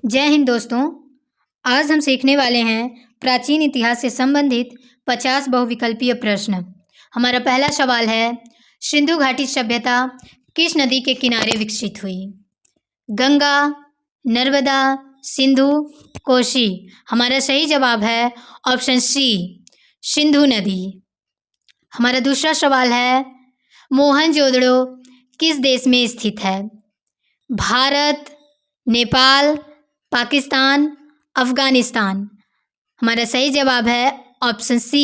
जय हिंद दोस्तों। आज हम सीखने वाले हैं प्राचीन इतिहास से संबंधित 50 बहुविकल्पीय प्रश्न। हमारा पहला सवाल है, सिंधु घाटी सभ्यता किस नदी के किनारे विकसित हुई? गंगा, नर्मदा, सिंधु, कोसी। हमारा सही जवाब है ऑप्शन सी, सिंधु नदी। हमारा दूसरा सवाल है, मोहनजोदड़ो किस देश में स्थित है? भारत, नेपाल, पाकिस्तान, अफगानिस्तान। हमारा सही जवाब है ऑप्शन सी,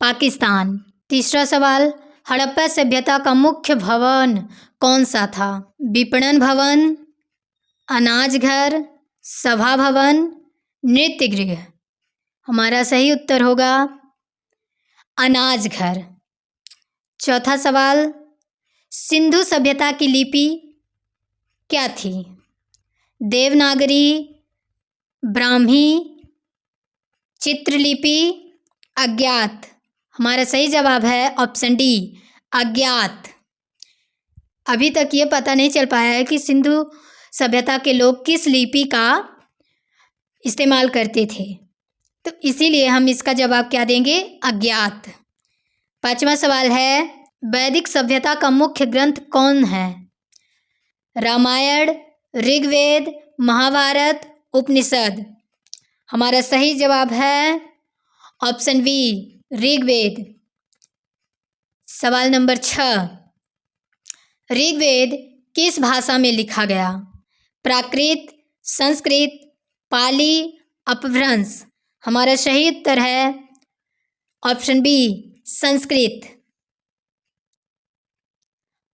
पाकिस्तान। तीसरा सवाल, हड़प्पा सभ्यता का मुख्य भवन कौन सा था? विपणन भवन, अनाज घर, सभा भवन, नृत्य गृह। हमारा सही उत्तर होगा अनाज घर। चौथा सवाल, सिंधु सभ्यता की लिपि क्या थी? देवनागरी, ब्राह्मी, चित्रलिपि, अज्ञात। हमारा सही जवाब है ऑप्शन डी, अज्ञात। अभी तक ये पता नहीं चल पाया है कि सिंधु सभ्यता के लोग किस लिपि का इस्तेमाल करते थे, तो इसीलिए हम इसका जवाब क्या देंगे? अज्ञात। पांचवा सवाल है, वैदिक सभ्यता का मुख्य ग्रंथ कौन है? रामायण, ऋग्वेद, महाभारत, उपनिषद। हमारा सही जवाब है ऑप्शन बी, ऋग्वेद। सवाल नंबर 6, ऋग्वेद किस भाषा में लिखा गया? प्राकृत, संस्कृत, पाली, अपभ्रंश। हमारा सही उत्तर है ऑप्शन बी, संस्कृत।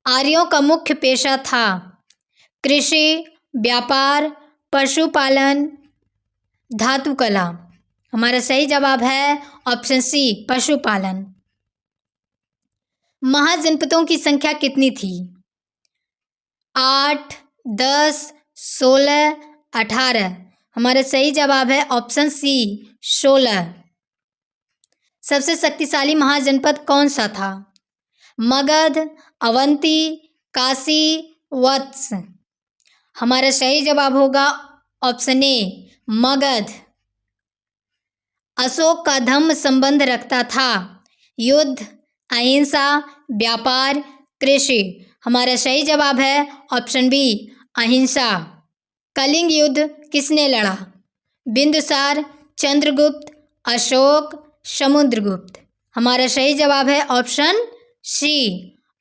आर्यों का मुख्य पेशा था कृषि, व्यापार, पशुपालन, धातुकला। हमारा सही जवाब है ऑप्शन सी, पशुपालन। महाजनपदों की संख्या कितनी थी? 8, 10, 16, 18। हमारा सही जवाब है ऑप्शन सी, 16। सबसे शक्तिशाली महाजनपद कौन सा था? मगध, अवंती, काशी, वत्स। हमारा सही जवाब होगा ऑप्शन ए, मगध। अशोक का धम्म संबंध रखता था युद्ध, अहिंसा, व्यापार, कृषि। हमारा सही जवाब है ऑप्शन बी, अहिंसा। कलिंग युद्ध किसने लड़ा? बिंदुसार, चंद्रगुप्त, अशोक, समुद्रगुप्त। हमारा सही जवाब है ऑप्शन सी,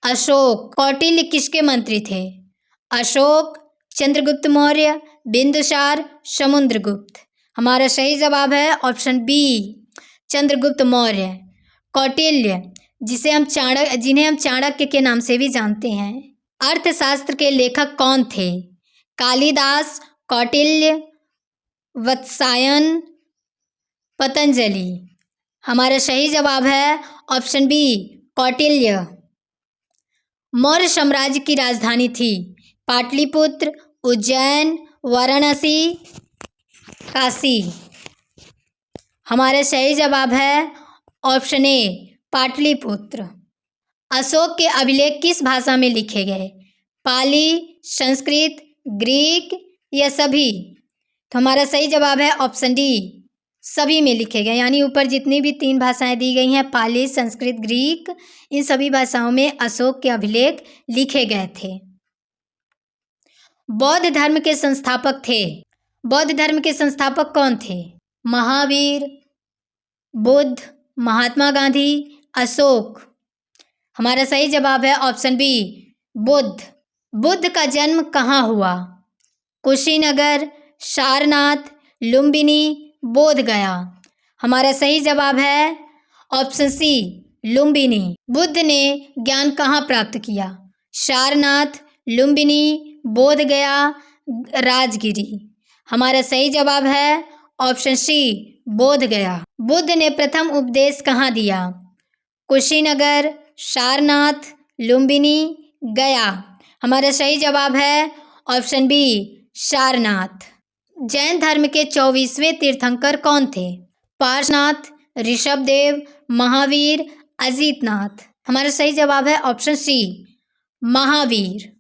अशोक। कौटिल्य किसके मंत्री थे? अशोक, चंद्रगुप्त मौर्य, बिंदुसार, समुद्रगुप्त। हमारा सही जवाब है ऑप्शन बी, चंद्रगुप्त मौर्य। कौटिल्य जिन्हें हम चाणक्य के नाम से भी जानते हैं। अर्थशास्त्र के लेखक कौन थे? कालिदास, कौटिल्य, वत्सायन, पतंजलि। हमारा सही जवाब है ऑप्शन बी, कौटिल्य। मौर्य साम्राज्य की राजधानी थी पाटलिपुत्र, उज्जैन, वाराणसी, काशी। हमारा सही जवाब है ऑप्शन ए, पाटलिपुत्र। अशोक के अभिलेख किस भाषा में लिखे गए? पाली, संस्कृत, ग्रीक या सभी? तो हमारा सही जवाब है ऑप्शन डी, सभी में लिखे गए। यानी ऊपर जितनी भी 3 भाषाएं दी गई हैं, पाली, संस्कृत, ग्रीक, इन सभी भाषाओं में अशोक के अभिलेख लिखे गए थे। बौद्ध धर्म के संस्थापक थे। बौद्ध धर्म के संस्थापक कौन थे? महावीर, बुद्ध, महात्मा गांधी, अशोक। हमारा सही जवाब है ऑप्शन बी, बुद्ध। बुद्ध का जन्म कहाँ हुआ? कुशीनगर, सारनाथ, लुम्बिनी, बोधगया। हमारा सही जवाब है ऑप्शन सी, लुम्बिनी। बुद्ध ने ज्ञान कहाँ प्राप्त किया? सारनाथ, लुम्बिनी, बोधगया, राजगिरी। हमारा सही जवाब है ऑप्शन सी, बोधगया। बुद्ध ने प्रथम उपदेश कहाँ दिया? कुशीनगर, सारनाथ, लुम्बिनी, गया। हमारा सही जवाब है ऑप्शन बी, सारनाथ। जैन धर्म के 24वें तीर्थंकर कौन थे? पार्श्वनाथ, ऋषभदेव, महावीर, अजितनाथ। हमारा सही जवाब है ऑप्शन सी, महावीर।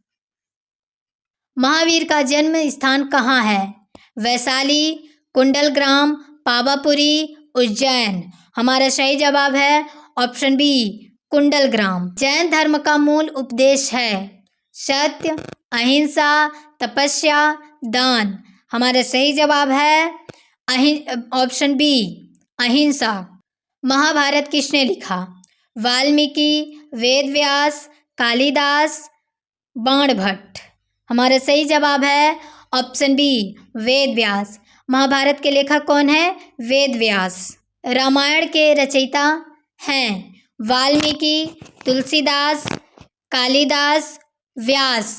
महावीर का जन्म स्थान कहाँ है? वैशाली, कुंडलग्राम, पावापुरी, उज्जैन। हमारा सही जवाब है ऑप्शन बी कुंडलग्राम। जैन धर्म का मूल उपदेश है सत्य, अहिंसा, तपस्या, दान। हमारा सही जवाब है ऑप्शन बी अहिंसा। महाभारत किसने लिखा? वाल्मीकि, वेदव्यास, कालिदास, बाणभट्ट। हमारा सही जवाब है ऑप्शन बी वेदव्यास। महाभारत के लेखक कौन है? वेदव्यास। रामायण के रचयिता हैं वाल्मीकि, तुलसीदास, कालिदास, व्यास।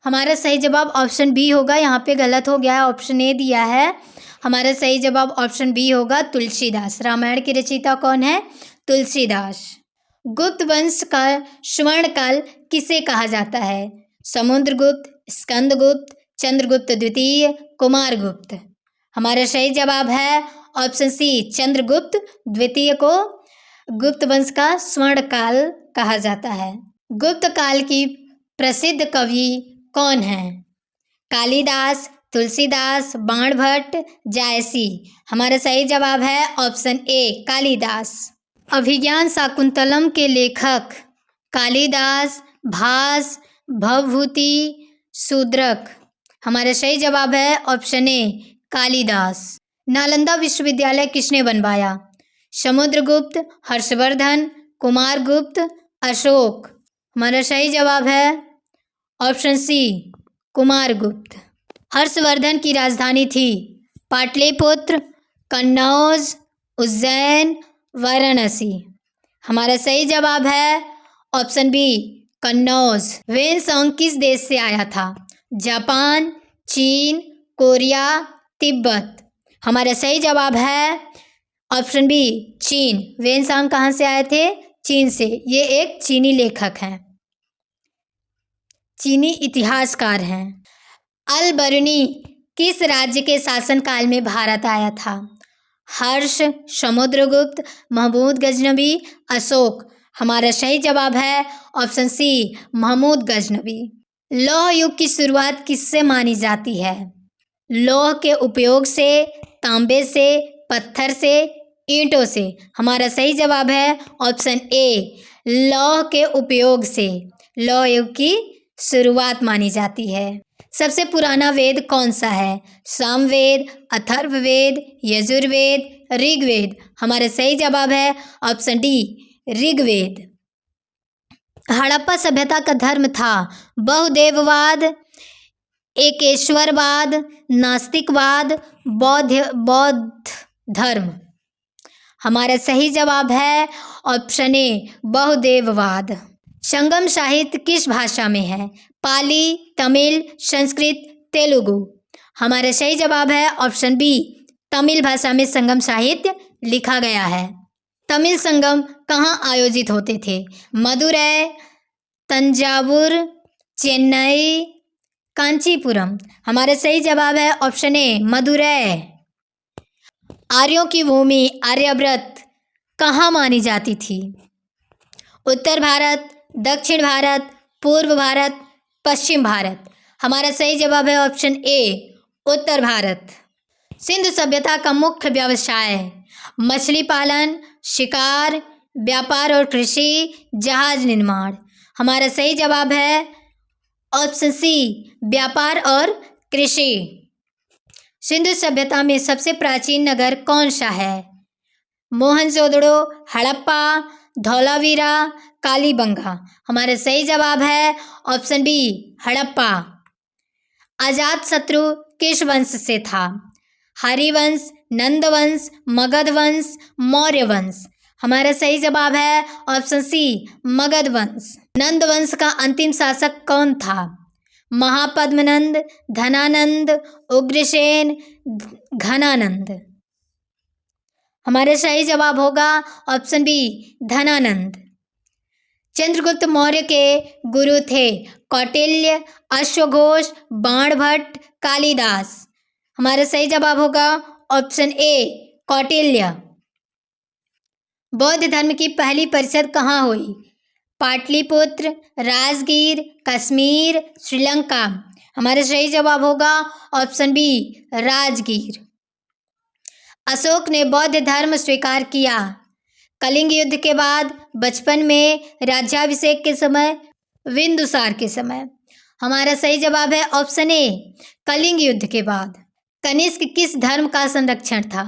हमारा सही जवाब ऑप्शन बी होगा। यहाँ पे गलत हो गया है, ऑप्शन ए दिया है। हमारा सही जवाब ऑप्शन बी होगा तुलसीदास। रामायण के रचयिता कौन है? तुलसीदास। गुप्त वंश का स्वर्णकाल किसे कहा जाता है? समुद्रगुप्त, स्कंदगुप्त, चंद्रगुप्त द्वितीय, कुमारगुप्त। हमारा सही जवाब है ऑप्शन सी चंद्रगुप्त द्वितीय को गुप्त वंश का स्वर्णकाल कहा जाता है। गुप्त काल की प्रसिद्ध कवि कौन है? कालिदास, तुलसीदास, बाणभट्ट, जायसी। हमारा सही जवाब है ऑप्शन ए कालिदास। अभिज्ञान शाकुंतलम के लेखक कालिदास, भास, भवभूति, शूद्रक। हमारा सही जवाब है ऑप्शन ए कालिदास। नालंदा विश्वविद्यालय किसने बनवाया? समुद्रगुप्त, हर्षवर्धन, कुमारगुप्त, अशोक। हमारा सही जवाब है ऑप्शन सी कुमारगुप्त। हर्षवर्धन की राजधानी थी पाटलिपुत्र, कन्नौज, उज्जैन, वाराणसी। हमारा सही जवाब है ऑप्शन बी कन्नौज। वेनसोंग किस देश से आया था? जापान, चीन, कोरिया, तिब्बत। हमारा सही जवाब है ऑप्शन बी चीन। वेनसोंग कहाँ से आए थे? चीन से। ये एक चीनी लेखक हैं, चीनी इतिहासकार हैं। अल बरूनी किस राज्य के शासनकाल में भारत आया था? हर्ष, समुद्रगुप्त, महमूद गजनबी, अशोक। हमारा सही जवाब है ऑप्शन सी महमूद गजनबी। लौह युग की शुरुआत किससे मानी जाती है? लौह के उपयोग से, तांबे से, पत्थर से, ईंटों से। हमारा सही जवाब है ऑप्शन ए लौह के उपयोग से लौह युग की शुरुआत मानी जाती है। सबसे पुराना वेद कौन सा है? सामवेद, अथर्ववेद, यजुर्वेद, ऋग्वेद। हमारा सही जवाब है ऑप्शन डी ऋग्वेद। हड़प्पा सभ्यता का धर्म था बहुदेववाद, एकेश्वरवाद, नास्तिकवाद, बौद्ध धर्म। हमारा सही जवाब है ऑप्शन ए बहुदेववाद। संगम साहित्य किस भाषा में है? पाली, तमिल, संस्कृत, तेलुगु। हमारा सही जवाब है ऑप्शन बी तमिल भाषा में संगम साहित्य लिखा गया है। तमिल संगम कहाँ आयोजित होते थे? मदुरै, तंजावुर, चेन्नई, कांचीपुरम। हमारा सही जवाब है ऑप्शन ए मदुरै। आर्यों की भूमि आर्यावर्त कहाँ मानी जाती थी? उत्तर भारत, दक्षिण भारत, पूर्व भारत, पश्चिम भारत। हमारा सही जवाब है ऑप्शन ए उत्तर भारत। सिंधु सभ्यता का मुख्य व्यवसाय मछली पालन, शिकार, व्यापार और कृषि, जहाज निर्माण। हमारा सही जवाब है ऑप्शन सी व्यापार और कृषि। सिंधु सभ्यता में सबसे प्राचीन नगर कौन सा है? मोहनजोदड़ो, हड़प्पा, धौलावीरा, कालीबंगा। हमारा सही जवाब है ऑप्शन बी हड़प्पा। अजातशत्रु किस वंश से था? हरिवंश, नंदवंश, मगध वंश, मौर्य वंश। हमारा सही जवाब है ऑप्शन सी मगध वंश। नंद वंश का अंतिम शासक कौन था? महापद्मनंद, धनानंद, उग्रसेन, घनानंद। हमारा सही जवाब होगा ऑप्शन बी धनानंद। चंद्रगुप्त मौर्य के गुरु थे कौटिल्य, अश्वघोष, बाणभट्ट, कालिदास। हमारा सही जवाब होगा ऑप्शन ए कौटिल्य। बौद्ध धर्म की पहली परिषद कहाँ हुई? पाटलिपुत्र, राजगीर, कश्मीर, श्रीलंका। हमारा सही जवाब होगा ऑप्शन बी राजगीर। अशोक ने बौद्ध धर्म स्वीकार किया। कलिंग युद्ध के बाद, बचपन में, राज्याभिषेक के समय, बिंदुसार के समय। हमारा सही जवाब है ऑप्शन ए कलिंग युद्ध के बाद। कनिष्क किस धर्म का संरक्षण था?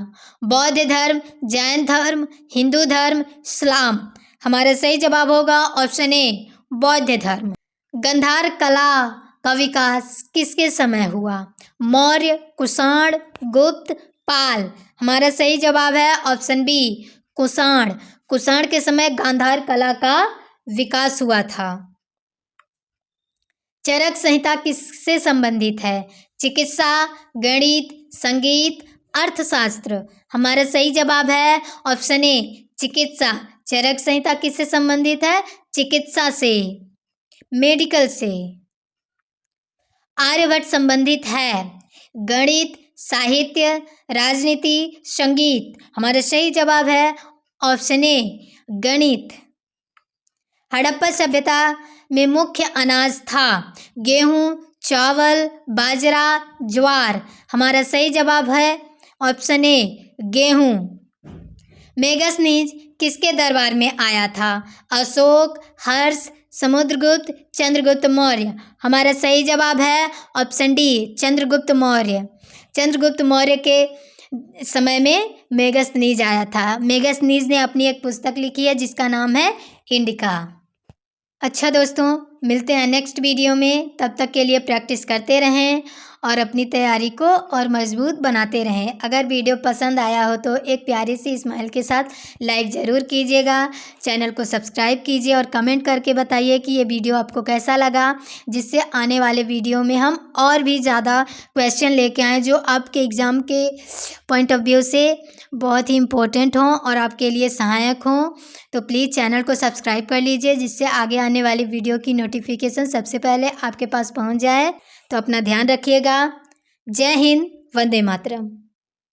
बौद्ध धर्म, जैन धर्म, हिंदू धर्म, इस्लाम। हमारा सही जवाब होगा ऑप्शन ए बौद्ध धर्म। गांधार कला का विकास किसके समय हुआ? मौर्य, कुषाण, गुप्त, पाल। हमारा सही जवाब है ऑप्शन बी कुषाण। कुषाण के समय गांधार कला का विकास हुआ था। चरक संहिता किससे संबंधित है? चिकित्सा, गणित, संगीत, अर्थशास्त्र। हमारा सही जवाब है ऑप्शन ए चिकित्सा। चरक संहिता किससे संबंधित है? चिकित्सा से, मेडिकल से। आर्यभट्ट संबंधित है गणित, साहित्य, राजनीति, संगीत। हमारा सही जवाब है ऑप्शन ए गणित। हड़प्पा सभ्यता में मुख्य अनाज था गेहूं, चावल, बाजरा, ज्वार। हमारा सही जवाब है ऑप्शन ए गेहूं। मेगसनीज किसके दरबार में आया था? अशोक, हर्ष, समुद्रगुप्त, चंद्रगुप्त मौर्य। हमारा सही जवाब है ऑप्शन डी चंद्रगुप्त मौर्य। चंद्रगुप्त मौर्य के समय में मेगसनीज आया था। मेगसनीज ने अपनी एक पुस्तक लिखी है जिसका नाम है इंडिका। अच्छा दोस्तों, मिलते हैं नेक्स्ट वीडियो में। तब तक के लिए प्रैक्टिस करते रहें और अपनी तैयारी को और मजबूत बनाते रहें। अगर वीडियो पसंद आया हो तो एक प्यारी सी स्माइल के साथ लाइक ज़रूर कीजिएगा। चैनल को सब्सक्राइब कीजिए और कमेंट करके बताइए कि ये वीडियो आपको कैसा लगा, जिससे आने वाले वीडियो में हम और भी ज़्यादा क्वेश्चन लेके आएँ जो आपके एग्ज़ाम के पॉइंट ऑफ व्यू से बहुत ही इम्पोर्टेंट हों और आपके लिए सहायक हों। तो प्लीज़ चैनल को सब्सक्राइब कर लीजिए जिससे आगे आने वाली वीडियो की नोटिफिकेशन सबसे पहले आपके पास पहुंच जाए। तो अपना ध्यान रखिएगा। जय हिंद, वंदे मातरम।